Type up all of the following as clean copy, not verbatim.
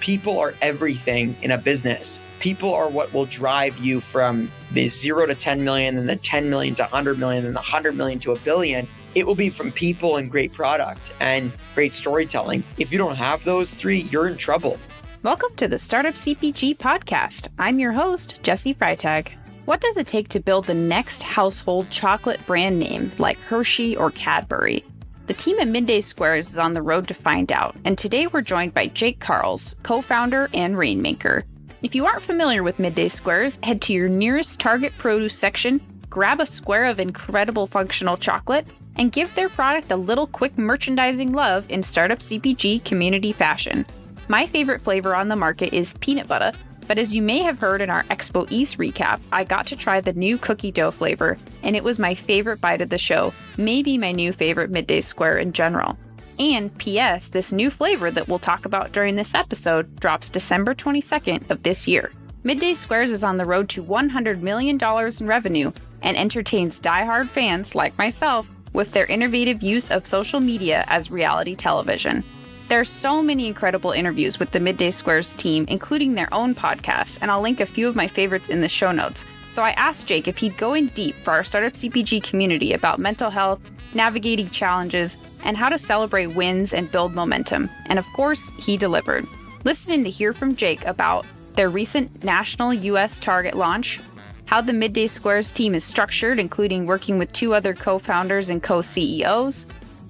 People are everything in a business. People are what will drive you from the 0 to 10 million and the 10 million to 100 million and the 100 million to a billion. It will be from people and great product and great storytelling. If you don't have those three, you're in trouble. Welcome to the Startup CPG podcast. I'm your host, Jesse Freitag. What does it take to build the next household chocolate brand name like Hershey or Cadbury? The team at Midday Squares is on the road to find out, and today we're joined by Jake Karls, co-founder and rainmaker. If you aren't familiar with Midday Squares, head to your nearest Target produce section, grab a square of incredible functional chocolate, and give their product a little quick merchandising love in startup CPG community fashion. My favorite flavor on the market is peanut butter, but as you may have heard in our Expo East recap, I got to try the new cookie dough flavor, and it was my favorite bite of the show, maybe my new favorite Midday Square in general. And P.S., this new flavor that we'll talk about during this episode drops December 22nd of this year. Midday Squares is on the road to $100 million in revenue and entertains diehard fans like myself with their innovative use of social media as reality television. There are so many incredible interviews with the Midday Squares team, including their own podcasts, and I'll link a few of my favorites in the show notes. So I asked Jake if he'd go in deep for our Startup CPG community about mental health, navigating challenges, and how to celebrate wins and build momentum. And of course, he delivered. Listen in to hear from Jake about their recent national US Target launch, how the Midday Squares team is structured, including working with 2 other co-founders and co-CEOs,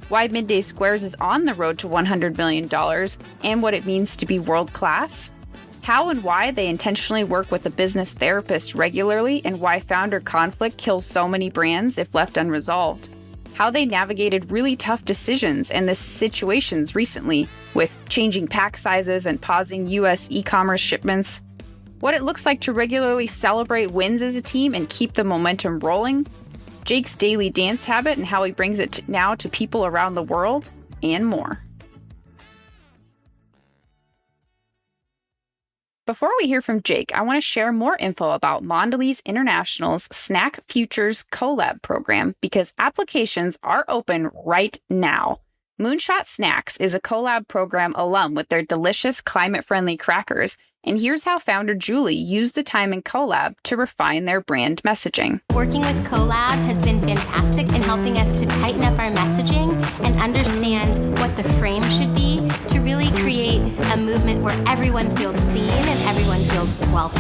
why Midday Squares is on the road to $100 million, and what it means to be world-class, how and why they intentionally work with a business therapist regularly, and why founder conflict kills so many brands if left unresolved, how they navigated really tough decisions and the situations recently with changing pack sizes and pausing US e-commerce shipments, what it looks like to regularly celebrate wins as a team and keep the momentum rolling, Jake's daily dance habit and how he brings it now to people around the world, and more. Before we hear from Jake, I want to share more info about Mondelez International's Snack Futures Collab program because applications are open right now. Moonshot Snacks is a collab program alum with their delicious climate-friendly crackers, and here's how founder Julie used the time in Collab to refine their brand messaging. Working with Collab has been fantastic in helping us to tighten up our messaging and understand what the frame should be to really create a movement where everyone feels seen and everyone feels welcome.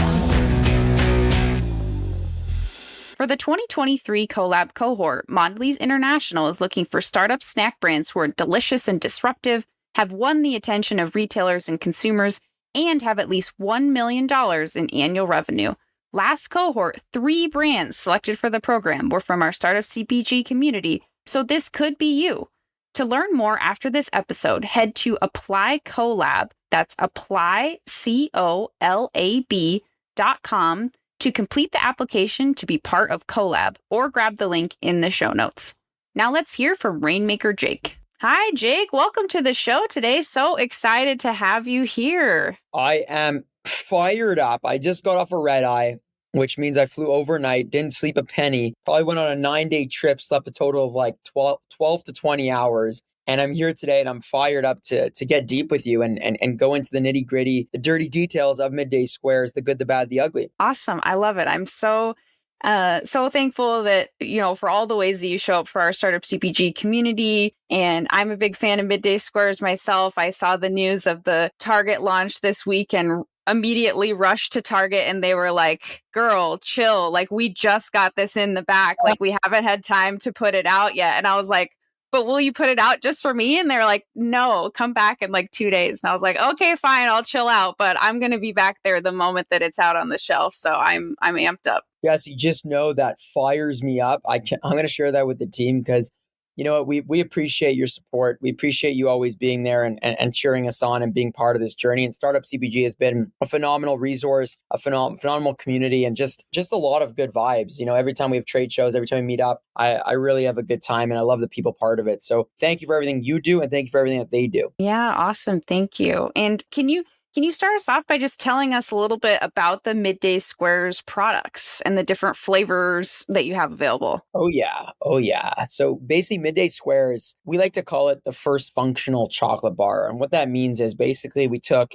For the 2023 Collab cohort, Mondelez International is looking for startup snack brands who are delicious and disruptive, have won the attention of retailers and consumers, and have at least $1 million in annual revenue. Last cohort, 3 brands selected for the program were from our Startup CPG community, so this could be you. To learn more after this episode, head to Apply Collab, that's applycolab.com, to complete the application to be part of Collab, or grab the link in the show notes. Now let's hear from Rainmaker Jake. Hi, Jake. Welcome to the show today. So excited to have you here. I am fired up. I just got off a red eye, which means I flew overnight, didn't sleep a penny, probably went on a 9-day trip, slept a total of like 12 to 20 hours. And I'm here today and I'm fired up to get deep with you and go into the nitty gritty, the dirty details of Midday Squares, the good, the bad, the ugly. Awesome. I love it. I'm so thankful that, for all the ways that you show up for our Startup CPG community. And I'm a big fan of Midday Squares myself. I saw the news of the Target launch this week and immediately rushed to Target and they were like, girl, chill. Like, we just got this in the back. Like, we haven't had time to put it out yet. And I was like, but will you put it out just for me? And they're like, no, come back in like 2 days. And I was like, okay, fine, I'll chill out. But I'm going to be back there the moment that it's out on the shelf. So I'm amped up. Yes, you just know that fires me up. I'm going to share that with the team because, you know what, we appreciate your support. We appreciate you always being there and cheering us on and being part of this journey. And Startup CPG has been a phenomenal resource, a phenomenal community, and just a lot of good vibes. Every time we have trade shows, every time we meet up, I really have a good time and I love the people part of it. So thank you for everything you do and thank you for everything that they do. Yeah, awesome. Thank you. And can you Can you start us off by just telling us a little bit about the Midday Squares products and the different flavors that you have available? Oh yeah. Oh yeah. So basically Midday Squares, we like to call it the first functional chocolate bar. And what that means is basically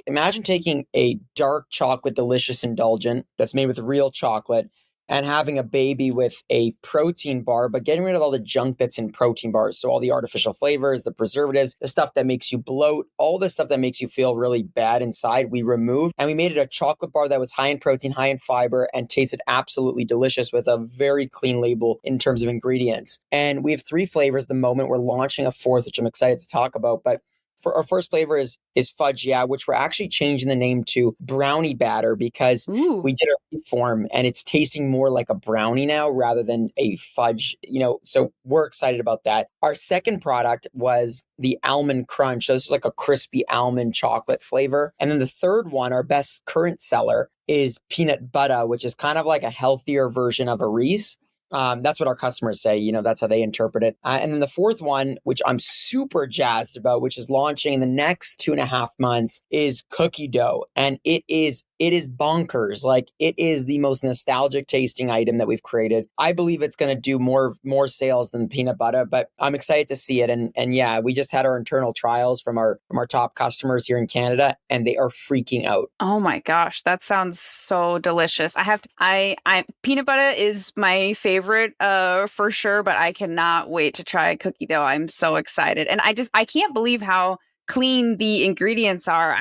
imagine taking a dark chocolate delicious indulgent that's made with real chocolate and having a baby with a protein bar, but getting rid of all the junk that's in protein bars. So all the artificial flavors, the preservatives, the stuff that makes you bloat, all the stuff that makes you feel really bad inside, we removed. And we made it a chocolate bar that was high in protein, high in fiber, and tasted absolutely delicious with a very clean label in terms of ingredients. And we have 3 flavors at the moment. We're launching a 4th, which I'm excited to talk about. But for our first flavor is fudge, yeah, which we're actually changing the name to brownie batter because Ooh. we did a reform and it's tasting more like a brownie now rather than a fudge, so we're excited about that. Our second product was the almond crunch. So this is like a crispy almond chocolate flavor. And then the third one, our best current seller, is peanut butter, which is kind of like a healthier version of a Reese. That's what our customers say, that's how they interpret it. And then the fourth one, which I'm super jazzed about, which is launching in the next 2.5 months, is cookie dough. And it is bonkers. Like, it is the most nostalgic tasting item that we've created. I believe it's going to do more sales than peanut butter, but I'm excited to see it. And yeah, we just had our internal trials from our top customers here in Canada, and they are freaking out. Oh my gosh, that sounds so delicious. I peanut butter is my favorite for sure, but I cannot wait to try cookie dough. I'm so excited. And I can't believe how clean the ingredients are.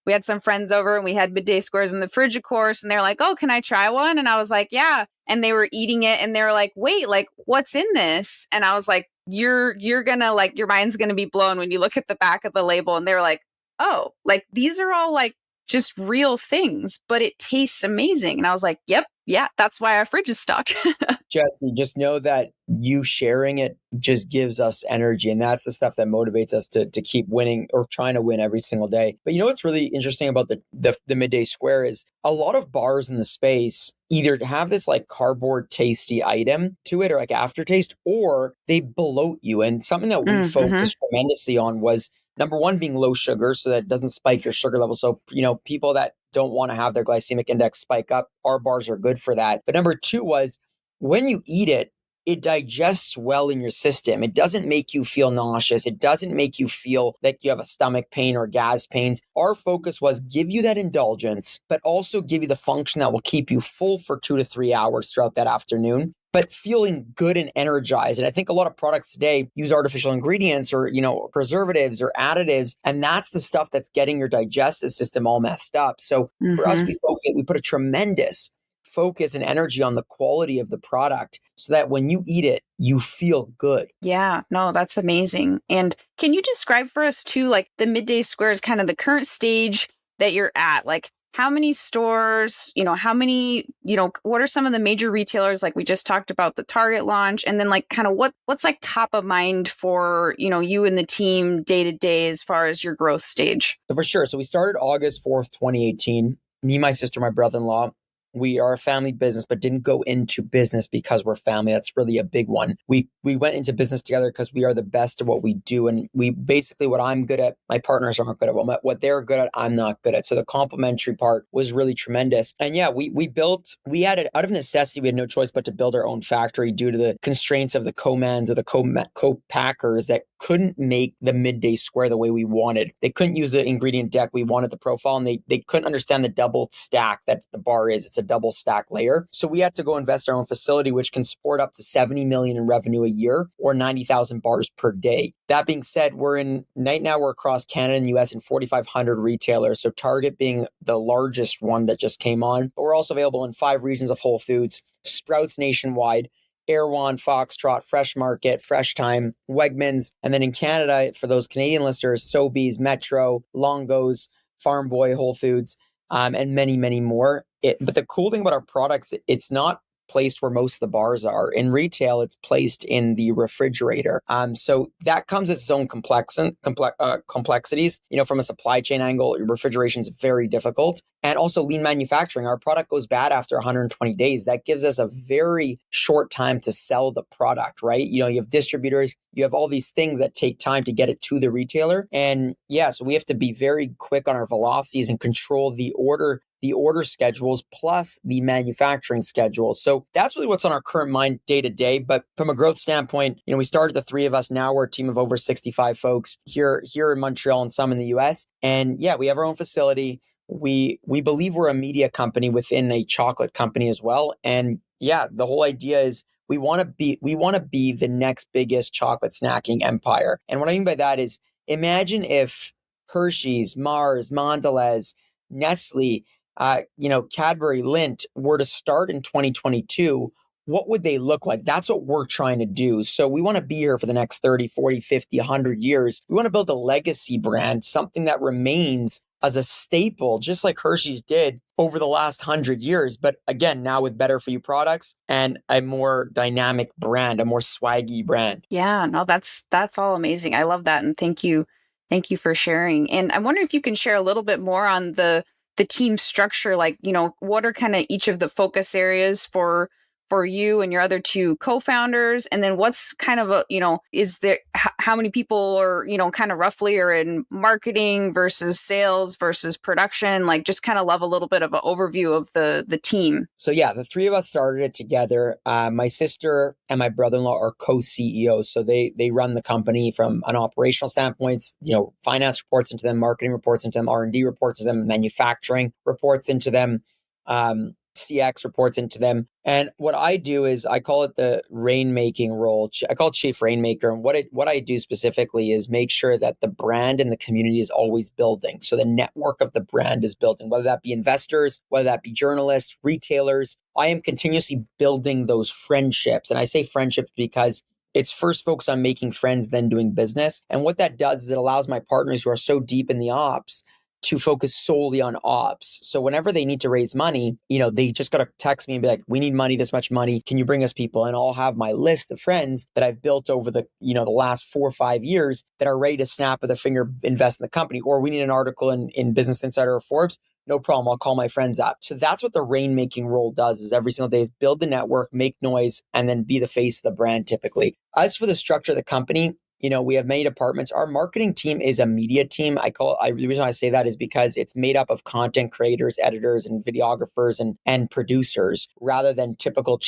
We had some friends over and we had Midday Squares in the fridge, of course, and they're like, "Oh, can I try one?" And I was like, "Yeah." And they were eating it and they were like, "Wait, like, what's in this?" And I was like, You're gonna, like, your mind's gonna be blown when you look at the back of the label." And they were like, "Oh, like, these are all like just real things, but it tastes amazing." And I was like, "Yep, yeah, that's why our fridge is stocked." Jesse, just know that you sharing it just gives us energy. And that's the stuff that motivates us to keep winning or trying to win every single day. But what's really interesting about the Midday Square is a lot of bars in the space either have this like cardboard tasty item to it or like aftertaste, or they bloat you. And something that we focused tremendously on was number one, being low sugar so that it doesn't spike your sugar level. So, people that don't want to have their glycemic index spike up, our bars are good for that. But number two was when you eat it, it digests well in your system. It doesn't make you feel nauseous. It doesn't make you feel like you have a stomach pain or gas pains. Our focus was give you that indulgence, but also give you the function that will keep you full for 2 to 3 hours throughout that afternoon, but feeling good and energized. And I think a lot of products today use artificial ingredients or, preservatives or additives. And that's the stuff that's getting your digestive system all messed up. So for us, we put a tremendous focus and energy on the quality of the product so that when you eat it, you feel good. Yeah, no, that's amazing. And can you describe for us too, like the Midday Squares, kind of the current stage that you're at? Like, how many stores, how many, what are some of the major retailers? Like we just talked about the Target launch, and then like kind of what's like top of mind for, you and the team day to day as far as your growth stage? So for sure. So we started August 4th, 2018. Me, my sister, my brother-in-law. We are a family business, but didn't go into business because we're family. That's really a big one. We went into business together because we are the best at what we do. And we basically, what I'm good at, my partners aren't good at. What they're good at, I'm not good at. So the complementary part was really tremendous. And yeah, we had it out of necessity. We had no choice but to build our own factory due to the constraints of the co-mans or the co-packers that couldn't make the Midday Square the way we wanted. They couldn't use the ingredient deck we wanted, the profile, and they couldn't understand the double stack that the bar is. It's a double stack layer. So we had to go invest in our own facility, which can support up to 70 million in revenue a year or 90,000 bars per day. That being said, right now we're across Canada and US in 4,500 retailers. So Target being the largest one that just came on, but we're also available in 5 regions of Whole Foods, Sprouts nationwide, Erewhon, Foxtrot, Fresh Market, Fresh Time, Wegmans, and then in Canada, for those Canadian listeners, Sobeys, Metro, Longo's, Farm Boy, Whole Foods, and many, many more. But the cool thing about our products, it's not placed where most of the bars are. In retail, it's placed in the refrigerator. So that comes with its own complexities. From a supply chain angle, refrigeration is very difficult. And also lean manufacturing. Our product goes bad after 120 days. That gives us a very short time to sell the product, right? You have distributors, you have all these things that take time to get it to the retailer. And so we have to be very quick on our velocities and control the order schedules plus the manufacturing schedules. So that's really what's on our current mind day to day. But from a growth standpoint, we started the three of us. Now we're a team of over 65 folks here in Montreal and some in the US. And we have our own facility. We believe we're a media company within a chocolate company as well. And the whole idea is we want to be the next biggest chocolate snacking empire. And what I mean by that is imagine if Hershey's, Mars, Mondelez, Nestle, Cadbury, Lindt were to start in 2022, what would they look like? That's what we're trying to do. So we want to be here for the next 30, 40, 50, 100 years. We want to build a legacy brand, something that remains as a staple, just like Hershey's did over the last 100 years. But again, now with better for you products and a more dynamic brand, a more swaggy brand. Yeah, no, that's all amazing. I love that. And thank you for sharing. And I wonder if you can share a little bit more on the team structure, like, what are kind of each of the focus areas for you and your other two co-founders, and then what's kind of is there how many people are kind of roughly are in marketing versus sales versus production, like just kind of love a little bit of an overview of the team. So the three of us started it together. My sister and my brother-in-law are co-CEOs, so they run the company from an operational standpoint. Finance reports into them, marketing reports into them, R&D reports into them, manufacturing reports into them. CX reports into them. And what I do is I call it the rainmaking role. I call it chief rainmaker. And what I do specifically is make sure that the brand and the community is always building. So the network of the brand is building, whether that be investors, whether that be journalists, retailers. I am continuously building those friendships. And I say friendships because it's first focused on making friends, then doing business. And what that does is it allows my partners who are so deep in the ops to focus solely on ops. So whenever they need to raise money, they just got to text me and be like, we need money, this much money. Can you bring us people? And I'll have my list of friends that I've built over the last 4 or 5 years that are ready to snap of the finger, invest in the company. Or we need an article in Business Insider or Forbes. No problem. I'll call my friends up. So that's what the rainmaking role does, is every single day is build the network, make noise, and then be the face of the brand typically. As for the structure of the company, we have many departments. Our marketing team is a media team. The reason I say that is because it's made up of content creators, editors, and videographers and producers rather than typical,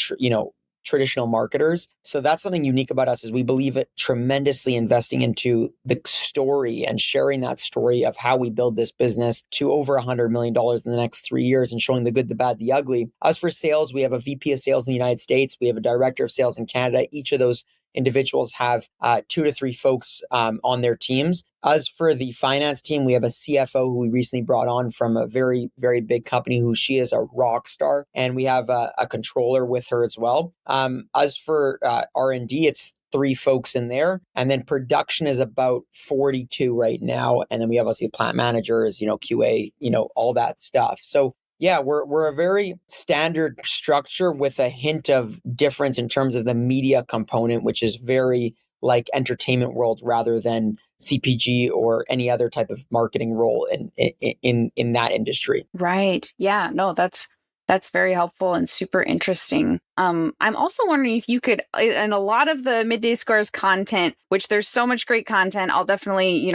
traditional marketers. So that's something unique about us, is we believe it tremendously investing into the story and sharing that story of how we build this business to over $100 million in the next 3 years and showing the good, the bad, the ugly. As for sales, we have a VP of sales in the United States. We have a director of sales in Canada. Each of those individuals have 2 to 3 folks on their teams. As for the finance team, we have a CFO who we recently brought on from a very, very big company, who she is a rock star. And we have a controller with her as well. As for R&D, it's 3 folks in there. And then production is about 42 right now. And then we have obviously plant managers, QA, all that stuff. So we're a very standard structure with a hint of difference in terms of the media component, which is very like entertainment world rather than CPG or any other type of marketing role in that industry. Right. Yeah. No, that's very helpful and super interesting. I'm also wondering if you could, and a lot of the Midday Scores content, which there's so much great content, I'll definitely,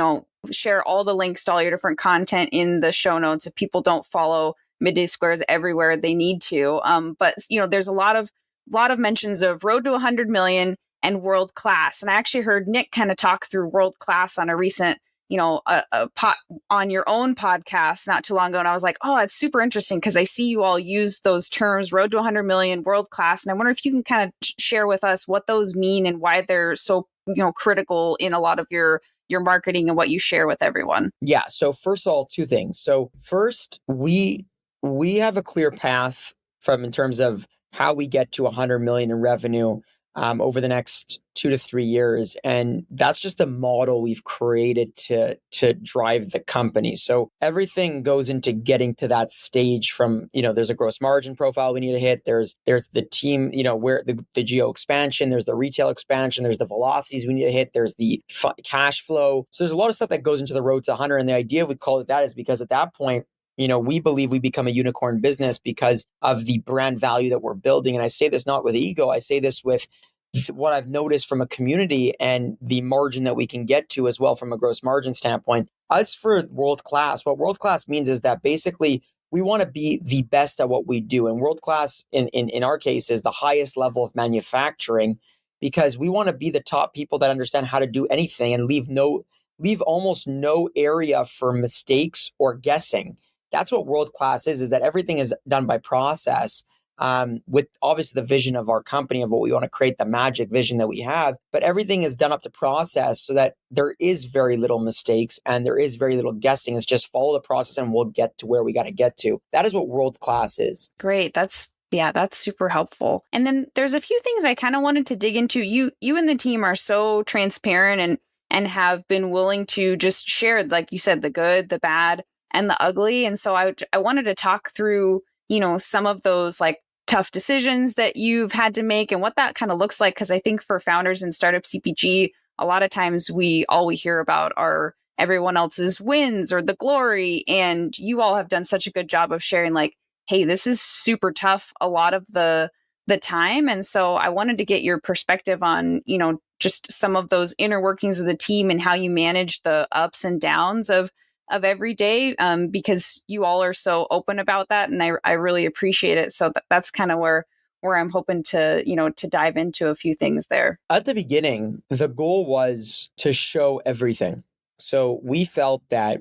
share all the links to all your different content in the show notes if people don't follow Midday Squares everywhere they need to. But there's a lot of mentions of Road to 100 million and world class. And I actually heard Nick kind of talk through world class on a recent, on your own podcast not too long ago. And I was like, oh, that's super interesting, because I see you all use those terms, Road to 100 million, world class. And I wonder if you can kind of share with us what those mean and why they're so, critical in a lot of your marketing and what you share with everyone. Yeah. So first of all, 2 things. So first, we have a clear path in terms of how we get to 100 million in revenue. over the next 2 to 3 years. And that's just the model we've created to drive the company. So everything goes into getting to that stage from, there's a gross margin profile we need to hit. There's the team, where the geo expansion, there's the retail expansion, there's the velocities we need to hit, there's the cash flow. So there's a lot of stuff that goes into the road to 100. And the idea we call it that is because at that point, we believe we become a unicorn business because of the brand value that we're building. And I say this not with ego. I say this with what I've noticed from a community and the margin that we can get to as well from a gross margin standpoint. As for world class, what world class means is that basically we want to be the best at what we do. And world class in our case is the highest level of manufacturing, because we want to be the top people that understand how to do anything and leave almost no area for mistakes or guessing. That's what world class is that everything is done by process, with obviously the vision of our company of what we want to create, the magic vision that we have, but everything is done up to process so that there is very little mistakes and there is very little guessing. It's just follow the process and we'll get to where we got to get to. That is what world class is. Great. That's super helpful. And then there's a few things I kind of wanted to dig into. You and the team are so transparent and have been willing to just share, like you said, the good, the bad, and the ugly. And so I wanted to talk through, some of those like tough decisions that you've had to make and what that kind of looks like. Because I think for founders in startup CPG, a lot of times all we hear about are everyone else's wins or the glory. And you all have done such a good job of sharing like, hey, this is super tough a lot of the time. And so I wanted to get your perspective on, just some of those inner workings of the team and how you manage the ups and downs of every day, because you all are so open about that. And I really appreciate it. So that's kind of where I'm hoping to, to dive into a few things there. At the beginning, the goal was to show everything. So we felt that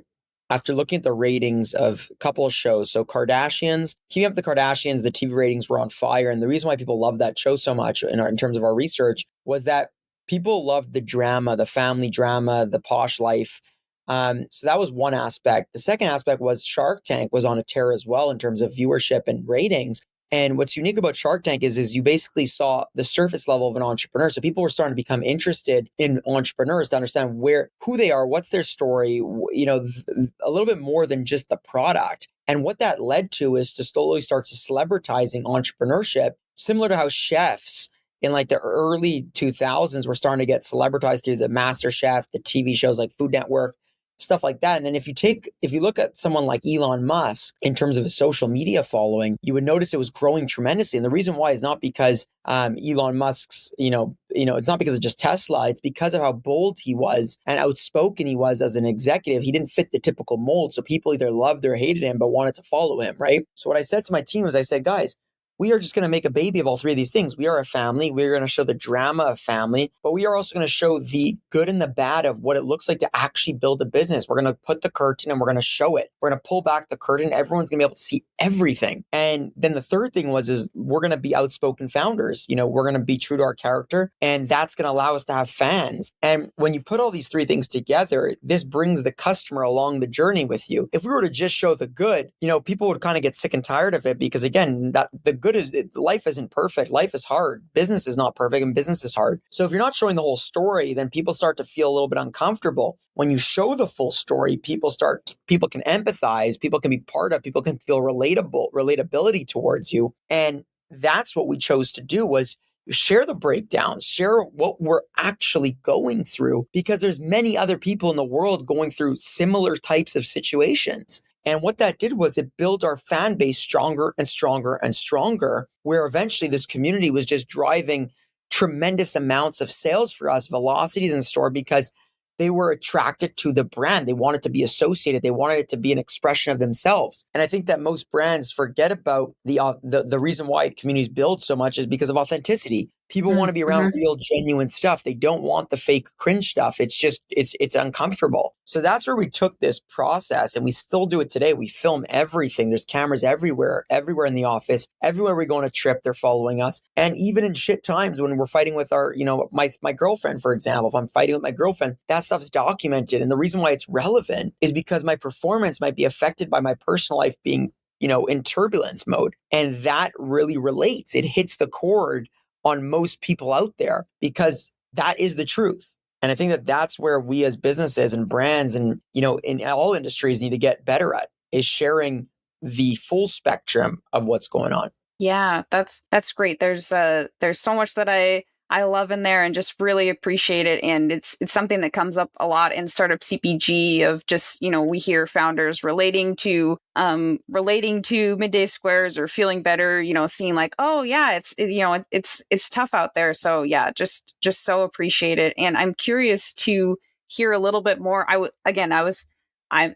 after looking at the ratings of a couple of shows, so Kardashians, Keeping Up with the Kardashians, the TV ratings were on fire. And the reason why people love that show so much in terms of our research was that people loved the drama, the family drama, the posh life. So that was one aspect. The second aspect was Shark Tank was on a tear as well in terms of viewership and ratings. And what's unique about Shark Tank is you basically saw the surface level of an entrepreneur. So people were starting to become interested in entrepreneurs to understand who they are, what's their story, a little bit more than just the product. And what that led to is to slowly start to celebritizing entrepreneurship, similar to how chefs in like the early 2000s were starting to get celebritized through the Master Chef, the TV shows like Food Network, stuff like that. And then if you look at someone like Elon Musk in terms of his social media following, you would notice it was growing tremendously. And the reason why is not because Elon Musk's, it's not because of just Tesla. It's because of how bold he was and outspoken he was as an executive. He didn't fit the typical mold. So people either loved or hated him, but wanted to follow him, right? So what I said to my team was I said, guys, we are just going to make a baby of all three of these things. We are a family. We're going to show the drama of family, but we are also going to show the good and the bad of what it looks like to actually build a business. We're going to put the curtain and we're going to show it. We're going to pull back the curtain. Everyone's going to be able to see everything. And then the third thing is we're going to be outspoken founders. We're going to be true to our character, and that's going to allow us to have fans. And when you put all these three things together, this brings the customer along the journey with you. If we were to just show the good, people would kind of get sick and tired of it because again, that the good is life isn't perfect. Life is hard. Business is not perfect and business is hard. So if you're not showing the whole story, then people start to feel a little bit uncomfortable. When you show the full story, people can empathize, people can be part of, people can feel relatability towards you. And that's what we chose to do was share the breakdowns, share what we're actually going through, because there's many other people in the world going through similar types of situations. And what that did was it built our fan base stronger and stronger and stronger, where eventually this community was just driving tremendous amounts of sales for us, velocities in store, because they were attracted to the brand. They wanted to be associated. They wanted it to be an expression of themselves. And I think that most brands forget about the reason why communities build so much is because of authenticity. People want to be around real, genuine stuff. They don't want the fake cringe stuff. It's uncomfortable. So that's where we took this process, and we still do it today. We film everything. There's cameras everywhere in the office. Everywhere we go on a trip, they're following us. And even in shit times when we're fighting with our, my girlfriend, for example, if I'm fighting with my girlfriend, that stuff's documented. And the reason why it's relevant is because my performance might be affected by my personal life being, in turbulence mode. And that really relates. It hits the chord on most people out there, because that is the truth. And I think that that's where we as businesses and brands and, in all industries need to get better at, is sharing the full spectrum of what's going on. Yeah, that's great. There's so much that I love in there and just really appreciate it. And it's something that comes up a lot in startup CPG of just, we hear founders relating to midday squares or feeling better, seeing like, oh yeah, it's tough out there. So yeah, just so appreciate it. And I'm curious to hear a little bit more.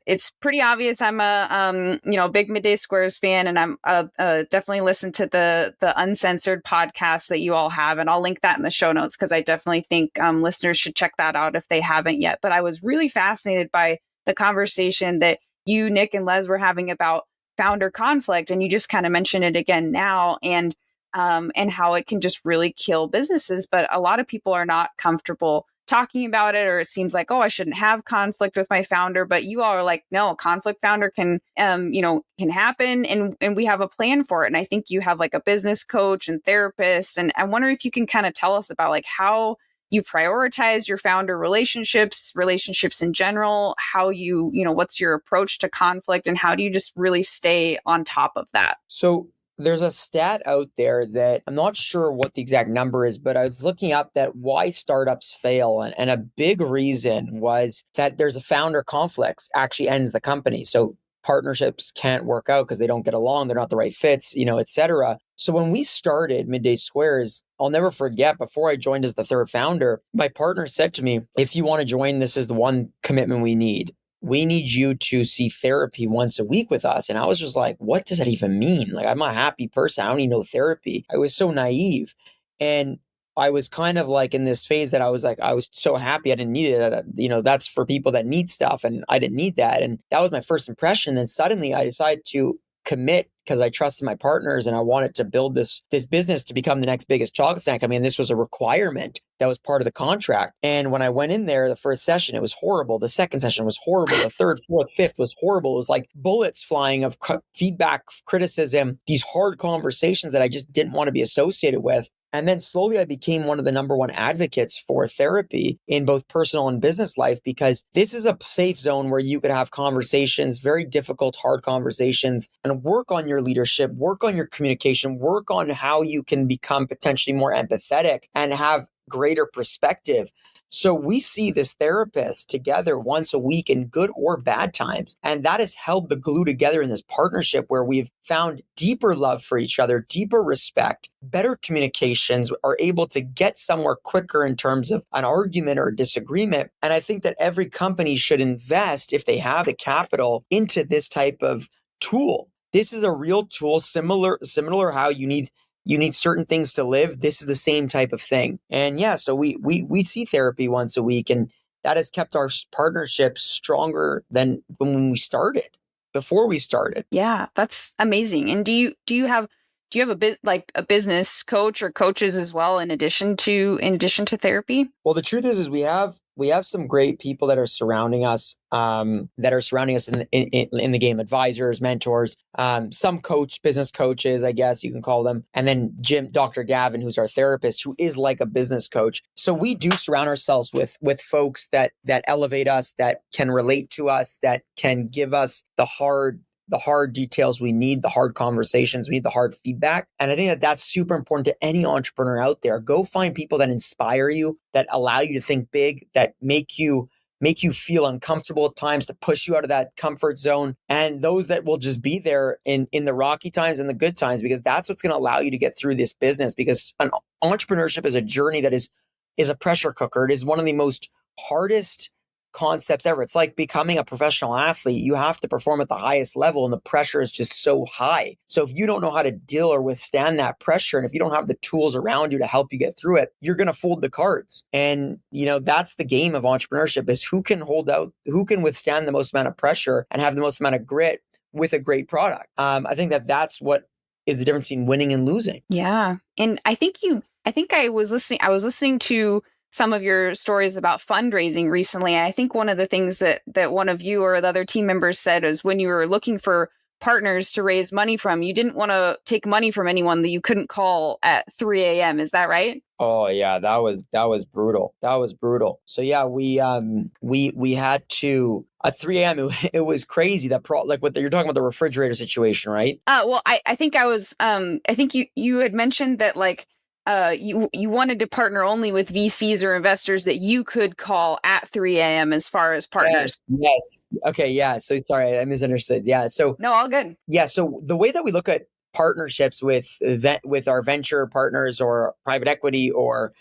It's pretty obvious I'm a big Midday Squares fan, and I'm definitely listen to the Uncensored podcast that you all have, and I'll link that in the show notes because I definitely think listeners should check that out if they haven't yet. But I was really fascinated by the conversation that you, Nick, and Les were having about founder conflict, and you just kind of mentioned it again now, and how it can just really kill businesses. But a lot of people are not comfortable talking about it, or it seems like, oh, I shouldn't have conflict with my founder. But you all are like, no, conflict founder can happen, and we have a plan for it. And I think you have like a business coach and therapist, and I wonder if you can kind of tell us about like how you prioritize your founder relationships in general, how what's your approach to conflict, and how do you just really stay on top of that? So there's a stat out there that I'm not sure what the exact number is, but I was looking up that why startups fail. And a big reason was that there's a founder conflicts actually ends the company. So partnerships can't work out because they don't get along. They're not the right fits, et cetera. So when we started Midday Squares, I'll never forget, before I joined as the third founder, my partner said to me, if you want to join, this is the one commitment we need. We need you to see therapy once a week with us. And I was just like, what does that even mean? Like, I'm a happy person. I don't need no therapy. I was so naive. And I was kind of like in this phase that I was so happy I didn't need it. That's for people that need stuff. And I didn't need that. And that was my first impression. Then suddenly I decided to commit because I trusted my partners and I wanted to build this business to become the next biggest chocolate snack. I mean, this was a requirement that was part of the contract. And when I went in there, the first session, it was horrible. The second session was horrible. The third, fourth, fifth was horrible. It was like bullets flying of feedback, criticism, these hard conversations that I just didn't want to be associated with. And then slowly I became one of the number one advocates for therapy in both personal and business life, because this is a safe zone where you could have conversations, very difficult, hard conversations, and work on your leadership, work on your communication, work on how you can become potentially more empathetic and have greater perspective. So we see this therapist together once a week in good or bad times. And that has held the glue together in this partnership where we've found deeper love for each other, deeper respect, better communications, are able to get somewhere quicker in terms of an argument or a disagreement. And I think that every company should invest, if they have the capital, into this type of tool. This is a real tool, similar how you need certain things to live. This is the same type of thing. And yeah, so we see therapy once a week, and that has kept our partnership stronger than when we started, before we started. Yeah, that's amazing. And do you have a business coach or coaches as well in addition to therapy? Well, the truth is we have some great people that are surrounding us in the game, advisors, mentors, some business coaches, I guess you can call them. And then Dr. Gavin, who's our therapist, who is like a business coach. So we do surround ourselves with folks that elevate us, that can relate to us, that can give us the hard details we need, the hard conversations we need, the hard feedback. And I think that that's super important to any entrepreneur out there. Go find people that inspire you, that allow you to think big, that make you feel uncomfortable at times, to push you out of that comfort zone, and those that will just be there in the rocky times and the good times, because that's what's going to allow you to get through this business. Because an entrepreneurship is a journey that is a pressure cooker. It is one of the most hardest concepts ever. It's like becoming a professional athlete. You have to perform at the highest level, and the pressure is just so high. So if you don't know how to deal or withstand that pressure, and if you don't have the tools around you to help you get through it, you're going to fold the cards. And that's the game of entrepreneurship, is who can withstand the most amount of pressure and have the most amount of grit with a great product. I think that's what is the difference between winning and losing. Yeah. And I think I was listening to some of your stories about fundraising recently. And I think one of the things that one of you or the other team members said is when you were looking for partners to raise money from, you didn't want to take money from anyone that you couldn't call at 3 a.m. Is that right? Oh yeah, that was brutal. That was brutal. So yeah, we had to at 3 a.m. It was crazy. Like what you're talking about, the refrigerator situation, right? Well, I think I think you had mentioned that like you wanted to partner only with VCs or investors that you could call at 3 a.m. as far as Yes, partners. yes. Okay, yeah. So sorry, I misunderstood. Yeah. So No, all good. yeah, so the way that we look at partnerships with our venture partners or private equity or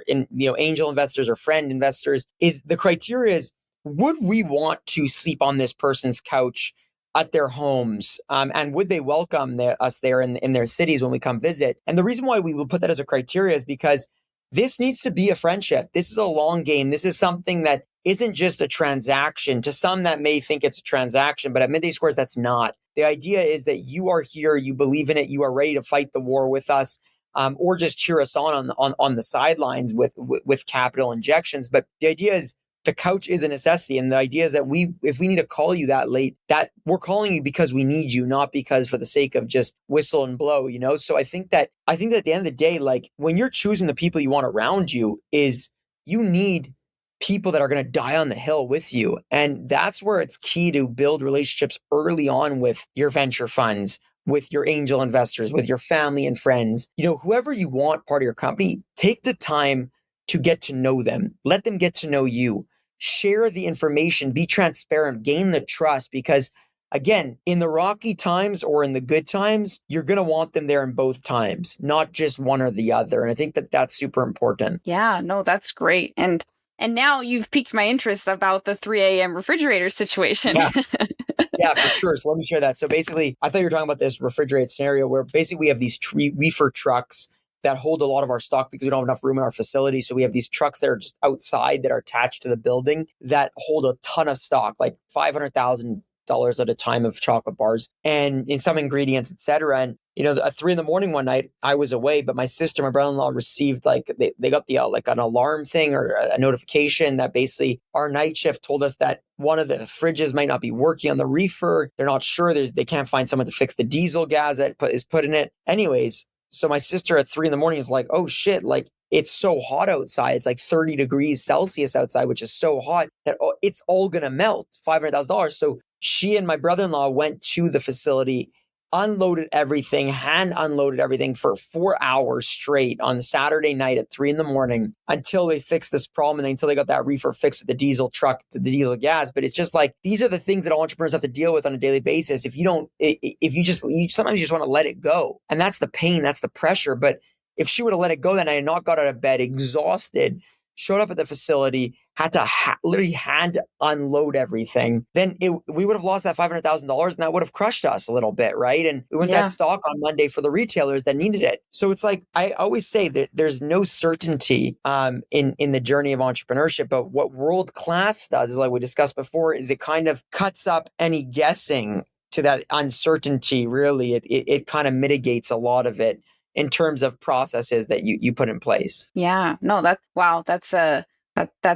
in angel investors or friend investors is the criteria is, would we want to sleep on this person's couch at their homes, and would they welcome us there in their cities when we come visit? And the reason why we will put that as a criteria is because this needs to be a friendship. This is a long game. This is something that isn't just a transaction. To some that may think it's a transaction, but at Midday Squares, that's not. The idea is that you are here, you believe in it, you are ready to fight the war with us, or just cheer us on the sidelines with capital injections. But the idea is the couch is a necessity, and the idea is that if we need to call you that late, that we're calling you because we need you, not because for the sake of just whistle and blow. So I think that at the end of the day, like when you're choosing the people you want around you, is you need people that are going to die on the hill with you. And that's where it's key to build relationships early on with your venture funds, with your angel investors, with your family and friends. Whoever you want part of your company, take the time to get to know them. Let them get to know you. Share the information, be transparent, gain the trust, because again, in the rocky times or in the good times, you're going to want them there in both times, not just one or the other. And I think that that's super important. Yeah, no, that's great. And now you've piqued my interest about the 3 a.m. refrigerator situation. Yeah. Yeah, for sure. So let me share that. So basically, I thought you were talking about this refrigerated scenario where basically we have these reefer trucks that hold a lot of our stock because we don't have enough room in our facility. So we have these trucks that are just outside that are attached to the building that hold a ton of stock, like $500,000 at a time of chocolate bars and in some ingredients, etc. And at 3 a.m. one night, I was away, but my sister, my brother-in-law received they got the like an alarm thing or a notification that basically our night shift told us that one of the fridges might not be working on the reefer. They're not sure. They can't find someone to fix the diesel gas that is put in it. Anyways, so my sister at 3 a.m. is like, oh shit, like it's so hot outside. It's like 30 degrees Celsius outside, which is so hot that it's all going to melt, $500,000. So she and my brother-in-law went to the facility, unloaded everything, hand unloaded everything for 4 hours straight on Saturday night at 3 a.m. until they fixed this problem and until they got that reefer fixed with the diesel truck, the diesel gas. But it's just like, these are the things that entrepreneurs have to deal with on a daily basis. If you don't, if you just, sometimes you just want to let it go. And that's the pain, that's the pressure. But if she would have let it go that night and not got out of bed, exhausted, showed up at the facility, had to literally hand unload everything, then we would have lost that $500,000 and that would have crushed us a little bit, right? And we went that stock on Monday for the retailers that needed it. So it's like, I always say that there's no certainty in the journey of entrepreneurship, but what world class does is, like we discussed before, is it kind of cuts up any guessing to that uncertainty. Really, it kind of mitigates a lot of it in terms of processes that you put in place. Yeah, no, that's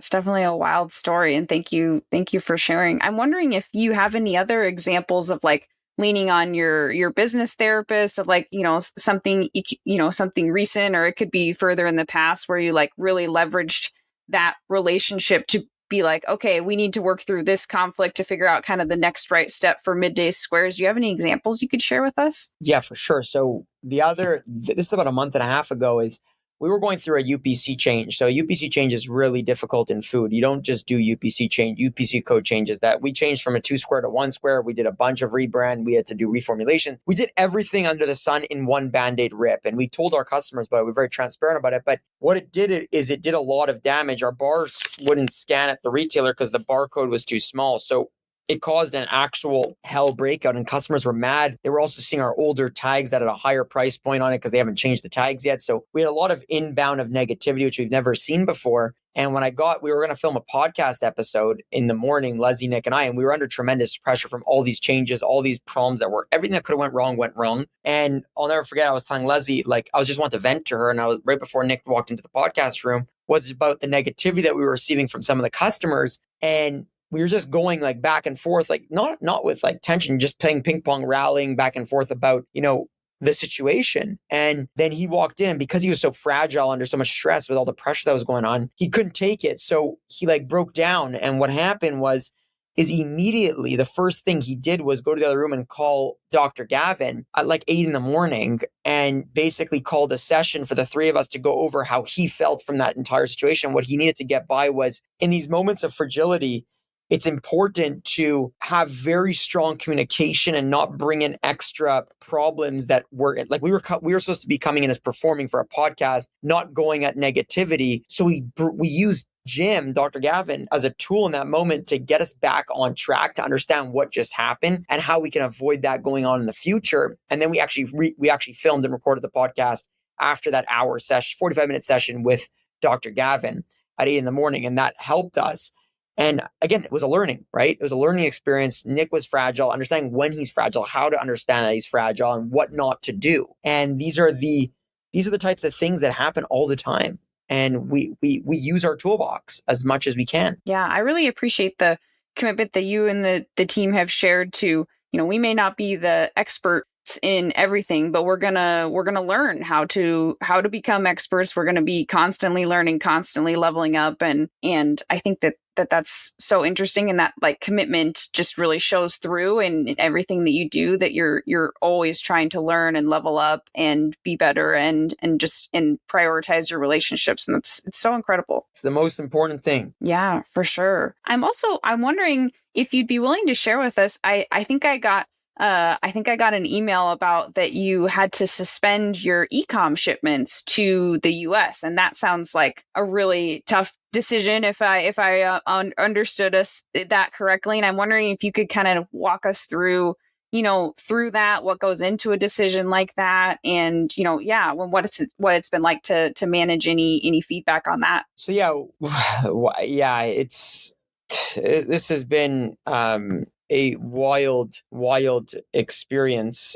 definitely a wild story. And thank you for sharing. I'm wondering if you have any other examples of like leaning on your business therapist, of like, something, something recent, or it could be further in the past where you like really leveraged that relationship to be like, okay, we need to work through this conflict to figure out kind of the next right step for Midday Squares. Do you have any examples you could share with us? Yeah, for sure. So this is about a month and a half ago, is we were going through a UPC change. So a UPC change is really difficult in food. You don't just do UPC code changes. That we changed from a 2 square to 1 square. We did a bunch of rebrand. We had to do reformulation. We did everything under the sun in one Band-Aid rip. And we told our customers about it. We're very transparent about it. But what it did is it did a lot of damage. Our bars wouldn't scan at the retailer because the barcode was too small. So it caused an actual hell breakout and customers were mad. They were also seeing our older tags that had a higher price point on it because they haven't changed the tags yet. So we had a lot of inbound of negativity, which we've never seen before. And when we were going to film a podcast episode in the morning, Leslie, Nick, and I, and we were under tremendous pressure from all these changes, all these problems everything that could have went wrong. And I'll never forget, I was telling Leslie, like, I was just wanting to vent to her. And I was right before Nick walked into the podcast room, was about the negativity that we were receiving from some of the customers. And we were just going like back and forth, like not with like tension, just playing ping pong, rallying back and forth about, the situation. And then he walked in, because he was so fragile under so much stress with all the pressure that was going on, he couldn't take it. So he like broke down. And what happened is immediately the first thing he did was go to the other room and call Dr. Gavin at like 8 a.m. and basically called a session for the three of us to go over how he felt from that entire situation. What he needed to get by was, in these moments of fragility, it's important to have very strong communication and not bring in extra problems that were like, we were supposed to be coming in as performing for a podcast, not going at negativity. So we used Dr. Gavin, as a tool in that moment to get us back on track, to understand what just happened and how we can avoid that going on in the future. And then we actually filmed and recorded the podcast after that hour session, 45-minute session with Dr. Gavin at 8 a.m. And that helped us. And again, it was a learning, right? It was a learning experience. Nick was fragile, understanding when he's fragile, how to understand that he's fragile, and what not to do. And these are the types of things that happen all the time. And we use our toolbox as much as we can. Yeah, I really appreciate the commitment that you and the team have shared to, we may not be the experts in everything, but we're gonna learn how to become experts. We're gonna be constantly learning, constantly leveling up, and I think that's so interesting, and that like commitment just really shows through in everything that you do, that you're always trying to learn and level up and be better and prioritize your relationships, and it's so incredible. It's the most important thing. Yeah, for sure. I'm wondering if you'd be willing to share with us. I think I got an email about that you had to suspend your e-com shipments to the US, and that sounds like a really tough decision if I understood that correctly. And I'm wondering if you could kind of walk us through that, what goes into a decision like that, and what it's been like to manage any feedback on that. So this has been a wild experience.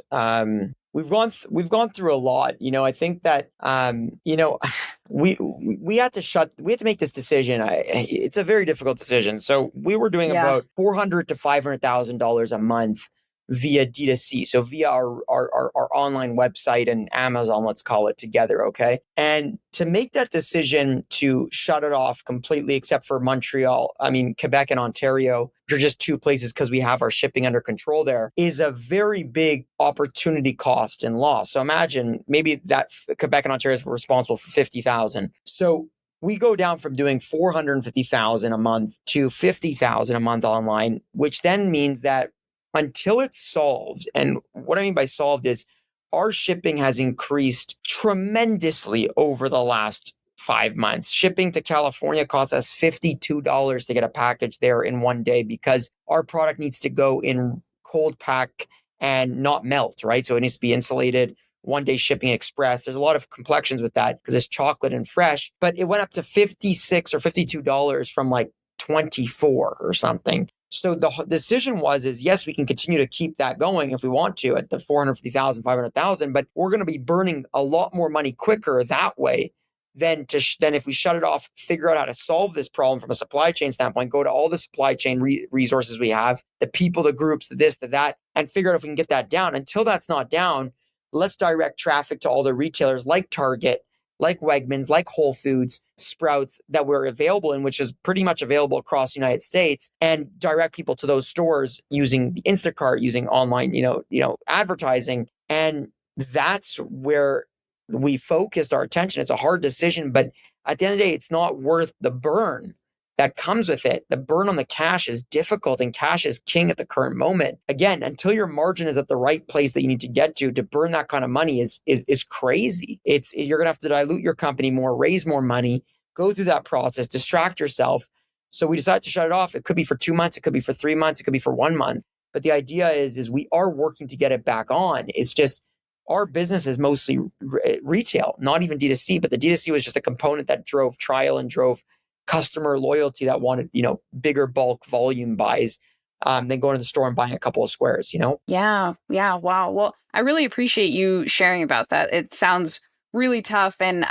We've gone through a lot. I think that we had to make this decision. It's a very difficult decision. So we were doing about $400,000 to $500,000 a month via D2C. So via our online website and Amazon, let's call it, together. Okay. And to make that decision to shut it off completely, except for Quebec and Ontario, which are just two places because we have our shipping under control there, is a very big opportunity cost and loss. So imagine maybe that Quebec and Ontario is responsible for 50,000. So we go down from doing 450,000 a month to 50,000 a month online, which then means that until it's solved, and what I mean by solved is our shipping has increased tremendously over the last 5 months. Shipping to California costs us $52 to get a package there in one day, because our product needs to go in cold pack and not melt, right? So it needs to be insulated, 1-day shipping express. There's a lot of complexions with that because it's chocolate and fresh, but it went up to $56 or $52 from like 24 or something. So the decision is yes, we can continue to keep that going if we want to at the 450,000, 500,000, but we're going to be burning a lot more money quicker that way than if we shut it off, figure out how to solve this problem from a supply chain standpoint, go to all the supply chain resources we have, the people, the groups, the this, the that, and figure out if we can get that down. Until that's not down, let's direct traffic to all the retailers like Target, like Wegmans, like Whole Foods, Sprouts, that we're available in, which is pretty much available across the United States, and direct people to those stores using the Instacart, using online, advertising. And that's where we focused our attention. It's a hard decision, but at the end of the day, it's not worth the burn that comes with it. The burn on the cash is difficult, and cash is king at the current moment. Again, until your margin is at the right place that you need to get to burn that kind of money is crazy. You're going to have to dilute your company more, raise more money, go through that process, distract yourself. So we decided to shut it off. It could be for 2 months. It could be for 3 months. It could be for 1 month. But the idea is we are working to get it back on. It's just our business is mostly retail, not even D2C, but the D2C was just a component that drove trial and drove customer loyalty that wanted, bigger bulk volume buys than going to the store and buying a couple of squares, Yeah. Wow. Well, I really appreciate you sharing about that. It sounds really tough. And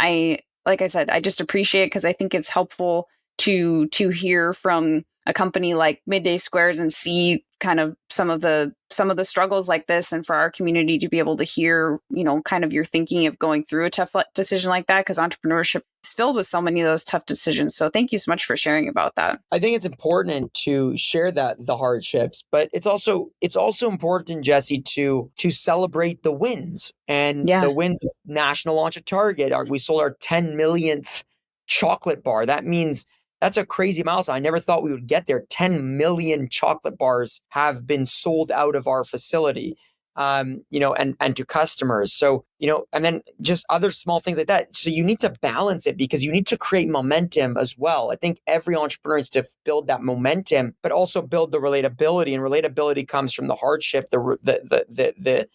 like I said, I just appreciate it because I think it's helpful to hear from a company like Midday Squares and see kind of some of the struggles like this, and for our community to be able to hear, kind of your thinking of going through a tough decision like that, because entrepreneurship is filled with so many of those tough decisions. So thank you so much for sharing about that. I think it's important to share the hardships, but it's also important, Jesse, to celebrate the wins, and the wins of national launch at Target. We sold our 10 millionth chocolate bar. That means that's a crazy milestone. I never thought we would get there. 10 million chocolate bars have been sold out of our facility, and to customers. So, and then just other small things like that. So you need to balance it, because you need to create momentum as well. I think every entrepreneur needs to build that momentum, but also build the relatability. And relatability comes from the hardship, the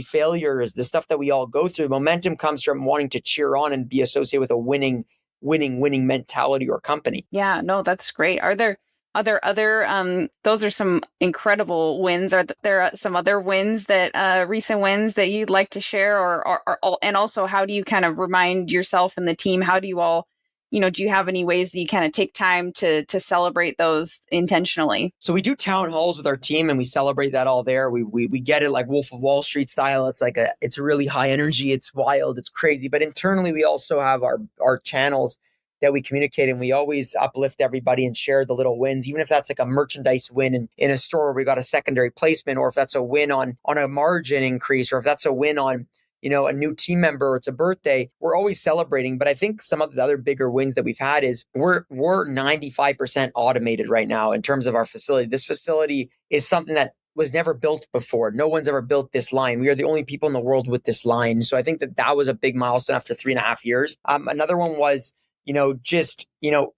failures, the stuff that we all go through. Momentum comes from wanting to cheer on and be associated with a winning mentality or company. Yeah, no, that's great. Are there other those are some incredible wins. Are there some other wins that recent wins that you'd like to share, or and also how do you kind of remind yourself and the team, how do you all, do you have any ways that you kind of take time to celebrate those intentionally? So we do town halls with our team, and we celebrate that all there. We get it like Wolf of Wall Street style. It's like it's really high energy. It's wild. It's crazy. But internally, we also have our channels that we communicate, and we always uplift everybody and share the little wins, even if that's like a merchandise win in a store where we got a secondary placement, or if that's a win on a margin increase, or if that's a win on a new team member, or it's a birthday. We're always celebrating. But I think some of the other bigger wins that we've had is we're 95% automated right now in terms of our facility. This facility is something that was never built before. No one's ever built this line. We are the only people in the world with this line. So I think that was a big milestone after 3.5 years. Another one was,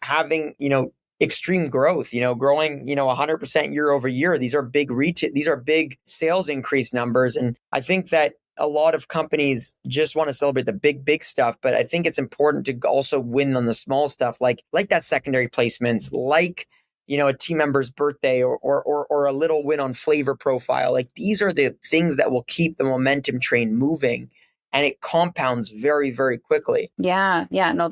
having, extreme growth, growing, 100% year over year. These are big sales increase numbers. And I think that a lot of companies just want to celebrate the big stuff, but I think it's important to also win on the small stuff, like that secondary placements, like, a team member's birthday, or a little win on flavor profile. Like, these are the things that will keep the momentum train moving, and it compounds very, very quickly. Yeah. No,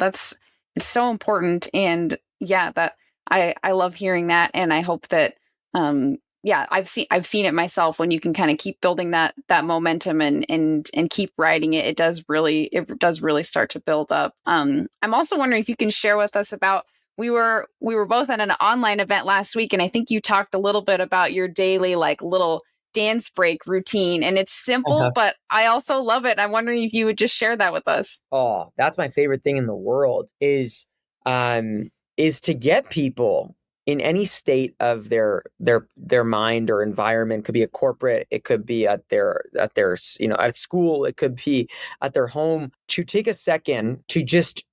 it's so important. And that I love hearing that. And I hope that, I've seen it myself. When you can kind of keep building that momentum and keep riding it, it does really start to build up. I'm also wondering if you can share with us about, we were both at an online event last week, and I think you talked a little bit about your daily, like, little dance break routine, and it's simple, but I also love it. I'm wondering if you would just share that with us. Oh, that's my favorite thing in the world is to get people in any state of their mind or environment. It could be a corporate, it could be at their at school, it could be at their home, to take a second to just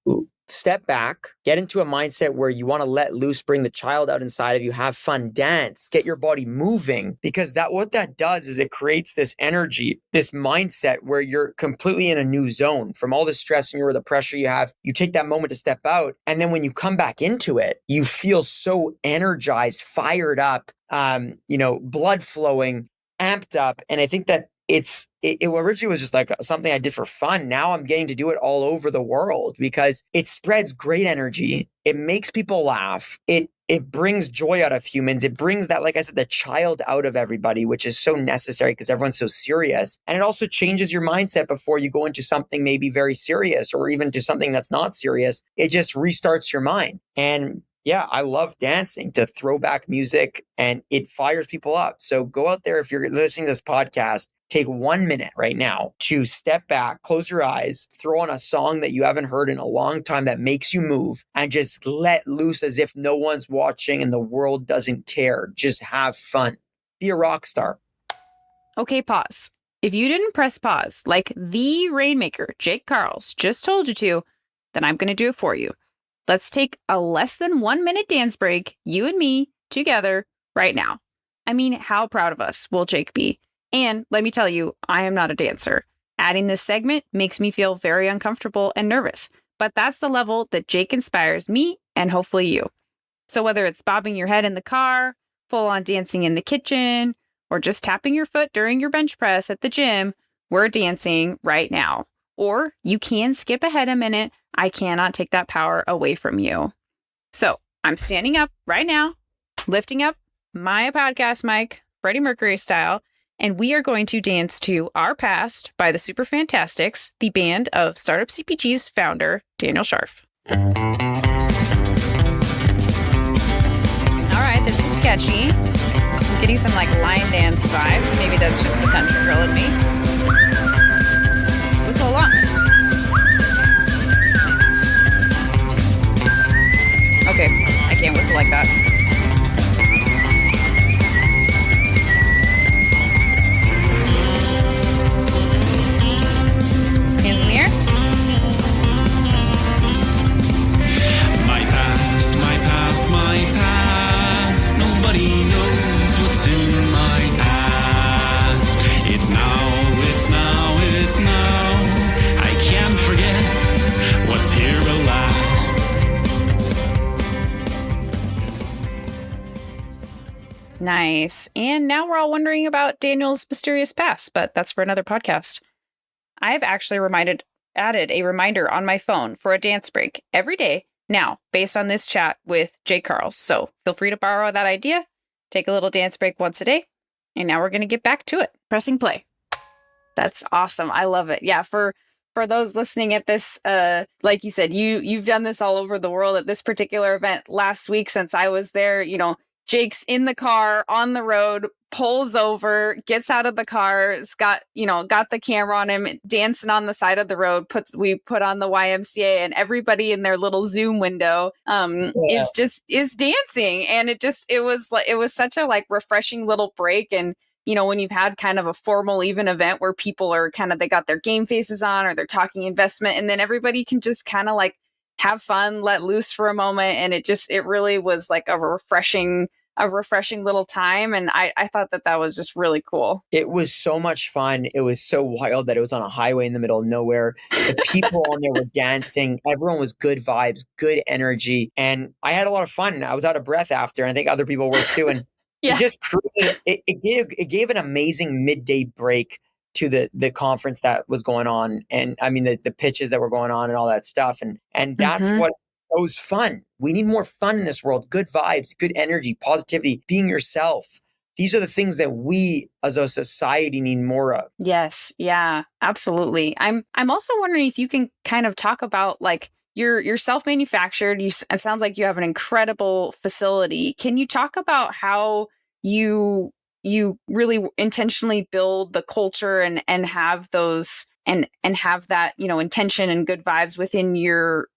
step back, get into a mindset where you want to let loose, bring the child out inside of you, have fun, dance, get your body moving, because what that does is it creates this energy, this mindset where you're completely in a new zone from all the stress and the pressure you have. You take that moment to step out, and then when you come back into it, you feel so energized, fired up, blood flowing, amped up. And I think that it originally was just like something I did for fun. Now I'm getting to do it all over the world because it spreads great energy. It makes people laugh. It brings joy out of humans. It brings that, like I said, the child out of everybody, which is so necessary because everyone's so serious. And it also changes your mindset before you go into something maybe very serious, or even to something that's not serious. It just restarts your mind. And yeah, I love dancing to throwback music, and it fires people up. So go out there, if you're listening to this podcast, take 1 minute right now to step back, close your eyes, throw on a song that you haven't heard in a long time that makes you move, and just let loose as if no one's watching and the world doesn't care. Just have fun. Be a rock star. Okay, pause. If you didn't press pause, like the Rainmaker, Jake Karls, just told you to, then I'm going to do it for you. Let's take a less than 1 minute dance break, you and me, together, right now. I mean, how proud of us will Jake be? And let me tell you, I am not a dancer. Adding this segment makes me feel very uncomfortable and nervous, but that's the level that Jake inspires me and hopefully you. So whether it's bobbing your head in the car, full on dancing in the kitchen, or just tapping your foot during your bench press at the gym, we're dancing right now. Or you can skip ahead a minute. I cannot take that power away from you. So I'm standing up right now. lifting up my podcast mic, Freddie Mercury style, and we are going to dance to Our Past by the Super Fantastics, the band of Startup CPG's founder, Daniel Scharf. All right, this is catchy. I'm getting some like line dance vibes. Maybe that's just the country girl in me. Whistle along. Okay, I can't whistle like that. Hands in the air. My past, my past, my past. Nobody knows what's in my past. It's now, it's now, it's now. I can't forget what's here at last. Nice. And now we're all wondering about Daniel's mysterious past, but that's for another podcast. I've actually added a reminder on my phone for a dance break every day now, based on this chat with Jay Karls. So feel free to borrow that idea, take a little dance break once a day, and now we're going to get back to it. Pressing play. That's awesome. I love it. Yeah, for those listening at this, like you said, you've done this all over the world at this particular event last week since I was there. You know, Jake's in the car on the road, pulls over, gets out of the car, got the camera on him, dancing on the side of the road. We put on the YMCA, and everybody in their little Zoom window is dancing, and it was such a like refreshing little break. And when you've had kind of a formal even event where people are they got their game faces on or they're talking investment, and then everybody can just kind of like have fun, let loose for a moment. And it really was like a refreshing little time. And I thought that was just really cool. It was so much fun. It was so wild that it was on a highway in the middle of nowhere. The people on there were dancing. Everyone was good vibes, good energy. And I had a lot of fun. I was out of breath after, and I think other people were too. And yeah. It just created, it gave an amazing midday break to the conference that was going on. And I mean, the pitches that were going on and all that stuff. And that's what was fun. We need more fun in this world. Good vibes, good energy, positivity, being yourself. These are the things that we as a society need more of. Yes. Yeah, absolutely. I'm also wondering if you can kind of talk about like you're self-manufactured. It sounds like you have an incredible facility. Can you talk about how you really intentionally build the culture and have those and have that, intention and good vibes within your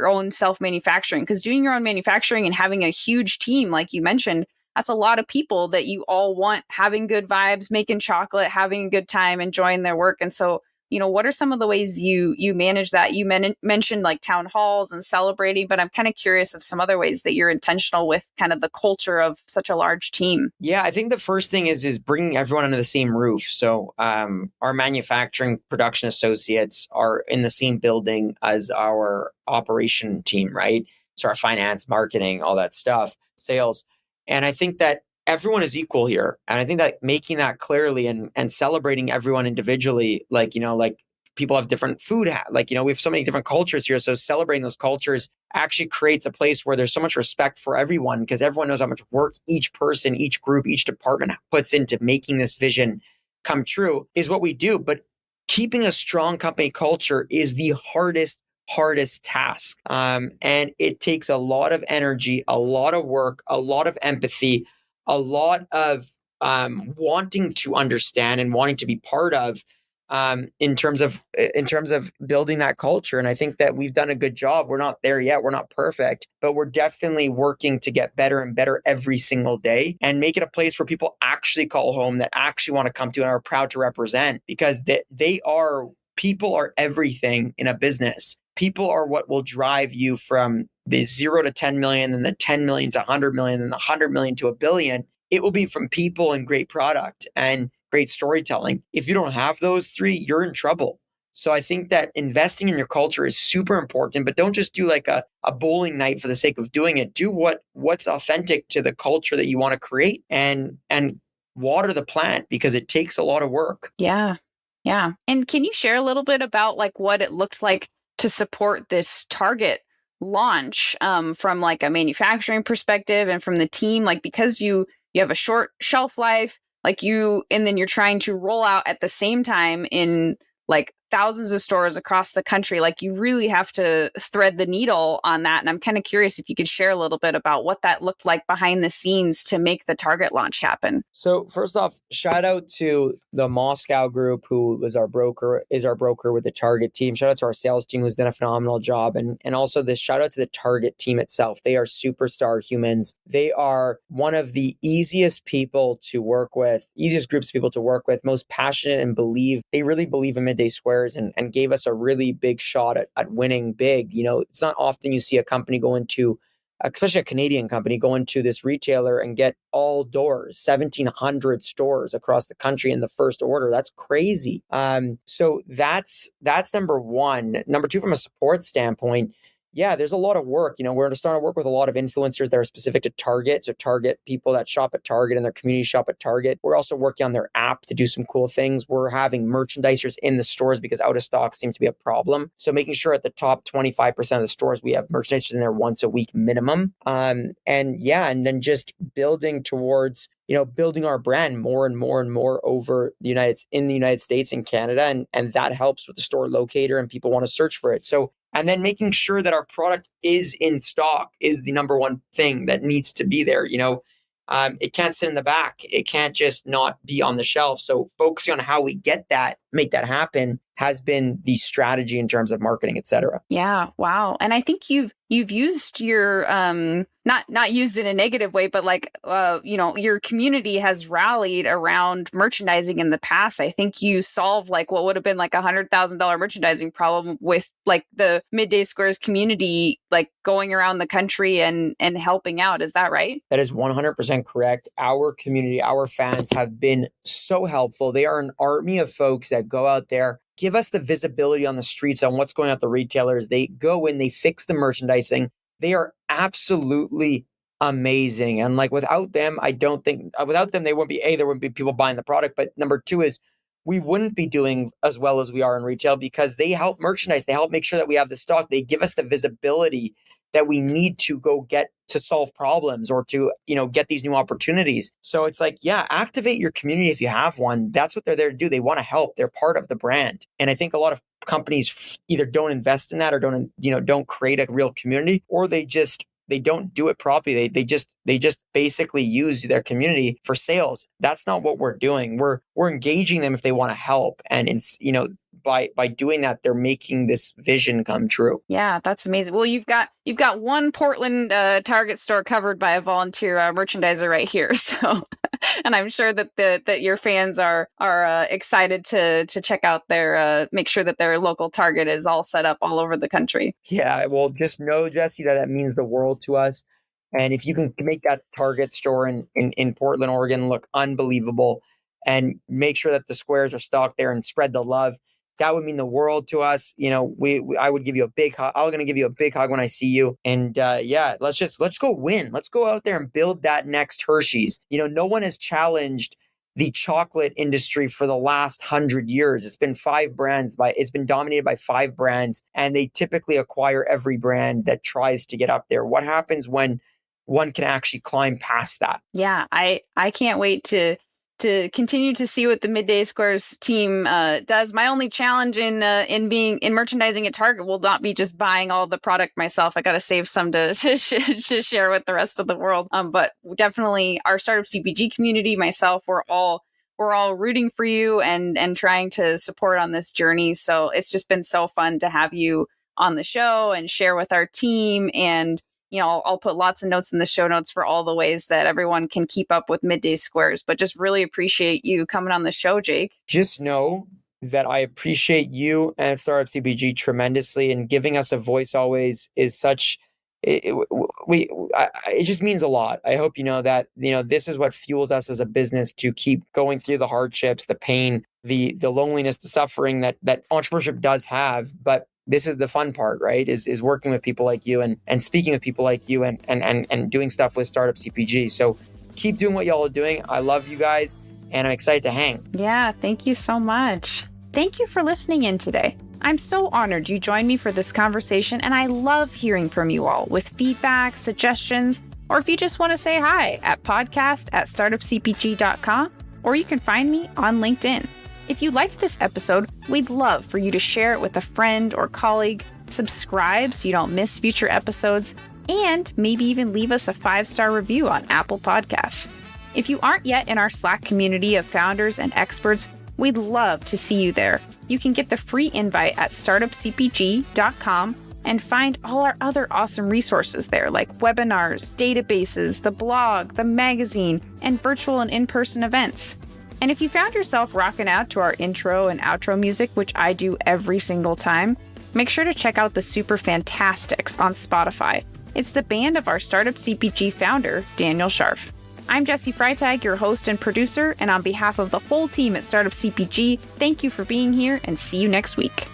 own self-manufacturing? Because doing your own manufacturing and having a huge team, like you mentioned, that's a lot of people that you all want having good vibes, making chocolate, having a good time, enjoying their work. And so, what are some of the ways you manage that? You mentioned like town halls and celebrating, but I'm kind of curious of some other ways that you're intentional with kind of the culture of such a large team. Yeah, I think the first thing is bringing everyone under the same roof. So our manufacturing production associates are in the same building as our operation team, right? So our finance, marketing, all that stuff, sales. And I think that everyone is equal here. And I think that making that clearly and celebrating everyone individually, like people have different food, we have so many different cultures here. So celebrating those cultures actually creates a place where there's so much respect for everyone, because everyone knows how much work each person, each group, each department puts into making this vision come true is what we do. But keeping a strong company culture is the hardest task. And it takes a lot of energy, a lot of work, a lot of empathy, a lot of wanting to understand and wanting to be part of in terms of building that culture. And I think that we've done a good job. We're not there yet. We're not perfect, but we're definitely working to get better and better every single day and make it a place where people actually call home, that actually want to come to and are proud to represent, because people are everything in a business. People are what will drive you from the 0 to 10 million and the 10 million to 100 million and the 100 million to a billion. It will be from people and great product and great storytelling. If you don't have those three, you're in trouble. So I think that investing in your culture is super important, but don't just do like a bowling night for the sake of doing it. Do what's authentic to the culture that you want to create, and water the plant, because it takes a lot of work. Yeah. Yeah. And can you share a little bit about like what it looked like to support this target launch from like a manufacturing perspective and from the team? Like, because you have a short shelf life, and then you're trying to roll out at the same time in like thousands of stores across the country. Like, you really have to thread the needle on that. And I'm kind of curious if you could share a little bit about what that looked like behind the scenes to make the Target launch happen. So first off, shout out to the Moscow group, who is our broker with the Target team. Shout out to our sales team, who's done a phenomenal job. And also this shout out to the Target team itself. They are superstar humans. They are one of the easiest people to work with, easiest groups of people to work with, most passionate and they really believe in Midday Squares, and gave us a really big shot at winning big. It's not often you see a company go into, especially a Canadian company, go into this retailer and get all doors, 1,700 stores across the country in the first order. That's crazy. So that's number one. Number two, from a support standpoint, yeah, there's a lot of work. We're starting to work with a lot of influencers that are specific to Target. So Target people that shop at Target and their community shop at Target. We're also working on their app to do some cool things. We're having merchandisers in the stores because out of stock seems to be a problem. So making sure at the top 25% of the stores, we have merchandisers in there once a week minimum. And then just building towards, building our brand more and more and more over in the United States and Canada. And that helps with the store locator and people want to search for it. So, and then making sure that our product is in stock is the number one thing that needs to be there. It can't sit in the back. It can't just not be on the shelf. So focusing on how we make that happen has been the strategy in terms of marketing, et cetera. Yeah. Wow. And I think you've used your, not used in a negative way, but your community has rallied around merchandising in the past. I think you solved like what would have been like $100,000 merchandising problem with like the Midday Squares community, like going around the country and helping out. Is that right? That is 100% correct. Our community, our fans have been so helpful. They are an army of folks that go out there, give us the visibility on the streets on what's going on at the retailers. They go in, they fix the merchandising. They are absolutely amazing. And like without them, there wouldn't be people buying the product. But number two is we wouldn't be doing as well as we are in retail because they help merchandise. They help make sure that we have the stock. They give us the visibility that we need to go get to solve problems or to, get these new opportunities. So it's like, yeah, activate your community if you have one. That's what they're there to do. They want to help. They're part of the brand. And I think a lot of companies either don't invest in that or don't create a real community, or they don't do it properly. They just basically use their community for sales. That's not what we're doing. We're engaging them if they want to help. And it's, by doing that, they're making this vision come true. Yeah, that's amazing. Well, you've got one Portland Target store covered by a volunteer merchandiser right here. So, and I'm sure that your fans are excited to check out make sure that their local Target is all set up all over the country. Yeah, well, just know, Jesse, that means the world to us. And if you can make that Target store in Portland, Oregon look unbelievable and make sure that the squares are stocked there and spread the love, that would mean the world to us. I would give you a big hug. I'm going to give you a big hug when I see you. And let's go win. Let's go out there and build that next Hershey's. No one has challenged the chocolate industry for the last 100 years. It's been it's been dominated by 5 brands, and they typically acquire every brand that tries to get up there. What happens when one can actually climb past that? Yeah, I can't wait to continue to see what the Midday Squares team does. My only challenge in merchandising at Target will not be just buying all the product myself. I got to save some to share with the rest of the world. But definitely our startup CPG community, myself, we're all rooting for you and trying to support on this journey. So it's just been so fun to have you on the show and share with our team. And I'll put lots of notes in the show notes for all the ways that everyone can keep up with Midday Squares, but just really appreciate you coming on the show, Jake. Just know that I appreciate you and Startup CPG tremendously, and giving us a voice always is such, it just means a lot. I hope you know that, this is what fuels us as a business to keep going through the hardships, the pain, the loneliness, the suffering that entrepreneurship does have. But this is the fun part, right? Is working with people like you and speaking with people like you and doing stuff with Startup CPG. So keep doing what y'all are doing. I love you guys and I'm excited to hang. Yeah, thank you so much. Thank you for listening in today. I'm so honored you joined me for this conversation, and I love hearing from you all with feedback, suggestions, or if you just want to say hi at podcast@startupcpg.com, or you can find me on LinkedIn. If you liked this episode, we'd love for you to share it with a friend or colleague, subscribe so you don't miss future episodes, and maybe even leave us a 5-star review on Apple Podcasts. If you aren't yet in our Slack community of founders and experts, we'd love to see you there. You can get the free invite at startupcpg.com and find all our other awesome resources there, like webinars, databases, the blog, the magazine, and virtual and in-person events. And if you found yourself rocking out to our intro and outro music, which I do every single time, make sure to check out the Super Fantastics on Spotify. It's the band of our Startup CPG founder, Daniel Scharf. I'm Jessie Freitag, your host and producer, and on behalf of the whole team at Startup CPG, thank you for being here and see you next week.